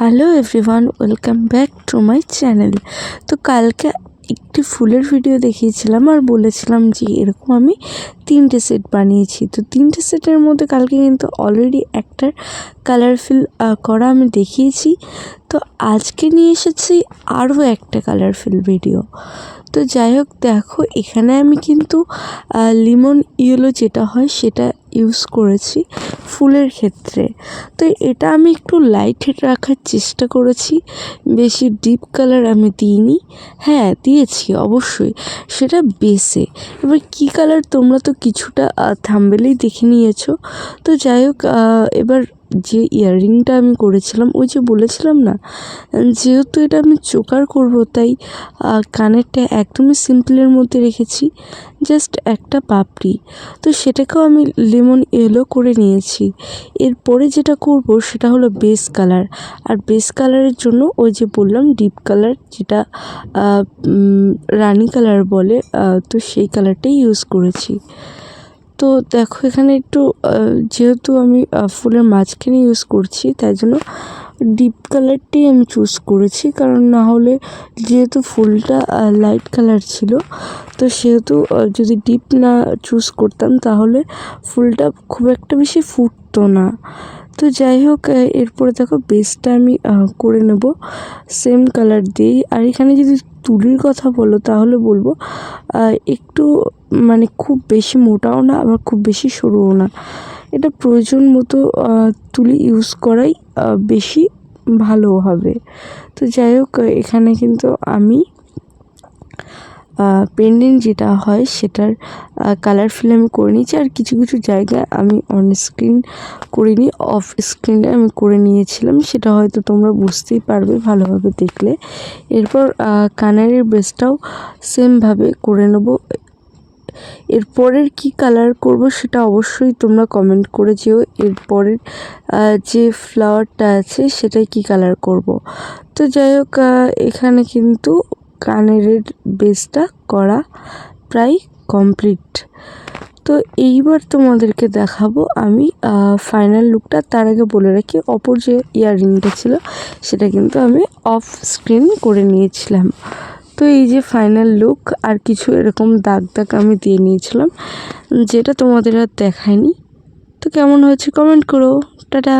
Hello everyone, welcome back to my channel. তো কালকে একটি ফুলের ভিডিও দেখিয়েছিলাম আর বলেছিলাম যে এরকম আমি 3টে সেট বানিয়েছি। তো 3টে সেটের মধ্যে কালকে কিন্তু অলরেডি একটা কালারফুল করা আমি দেখিয়েছি। তো আজকে নিয়ে এসেছি আরও একটা কালারফুল ভিডিও। তো যাই হোক, দেখো এখানে আমি কিন্তু লিমন ইয়েলো যেটা হয় সেটা ইউজ করেছি ফুলের ক্ষেত্রে। তো এটা আমি একটু লাইট রাখার চেষ্টা করেছি, বেশি ডিপ কালার আমি দিইনি। হ্যাঁ দিয়েছি অবশ্যই, সেটা বেসে। এবার কী কালার তোমরা তো কিছুটা থাম্বনেলেই দেখে নিয়েছো। তো যাই হোক, এবার যে ইয়াররিংটা আমি করেছিলাম, ওই যে বলেছিলাম না, যেহেতু এটা আমি চোকার করব তাই কানেরটা একদমই সিম্পলের মধ্যে রেখেছি, জাস্ট একটা পাপড়ি। তো সেটাকেও আমি লেমন ইয়েলো করে নিয়েছি। এরপরে যেটা করব সেটা হলো বেস কালার। আর বেস কালারের জন্য ওই যে বললাম ডিপ কালার, যেটা রানি কালার বলে, তো সেই কালারটাই ইউজ করেছি। তো দেখো এখানে একটু যেহেতু আমি ফুলের মাঝখানে ইউজ করছি, তাই জন্য ডিপ কালারটাই আমি চুজ করেছি। কারণ না হলে যেহেতু ফুলটা লাইট কালার ছিল, তো সেহেতু যদি ডিপ না চুজ করতাম তাহলে ফুলটা খুব একটা বেশি ফুটতো না। তো যাই হোক, এরপরে দেখো বেসটা আমি করে নেব সেম কালার দিয়েই। আর এখানে যদি তুলির কথা বলো তাহলে বলবো একটু মানে খুব বেশি মোটাও না, আবার খুব বেশি সরুও না। এটা প্রয়োজন মতো তুলি ইউজ করাই বেশি ভালো হবে। তো যাই হোক, এখানে কিন্তু আমি পেন্ডেন্ট যেটা হয় সেটার কালারফুল আমি করে নিয়েছি। আর কিছু কিছু জায়গায় আমি অন স্ক্রিন করিনি, অফ স্ক্রিনে আমি করে নিয়েছিলাম, সেটা হয়তো তোমরা বুঝতেই পারবে ভালোভাবে দেখলে। এরপর কানারের বেসটাও সেমভাবে করে নেব। এরপরের কি কালার করব সেটা অবশ্যই তোমরা কমেন্ট করে যেও। এরপরের যে ফ্লাওয়ারটা আছে সেটাই কি কালার করব। তো যাই হোক, এখানে কিন্তু কানের বেসটা করা প্রায় কমপ্লিট। তো এইবার তোমাদেরকে দেখাবো আমি ফাইনাল লুকটা। তার আগে বলে রাখি, অপর যে ইয়াররিংটা ছিল সেটা কিন্তু আমি অফ স্ক্রিন করে নিয়েছিলাম। তো এই যে ফাইনাল লুক, আর কিছু এরকম দাগ দাগ আমি দিয়ে নিয়েছিলাম, যেটা তোমাদের আর দেখায়নি। তো কেমন হয়েছে কমেন্ট করো। টাটা।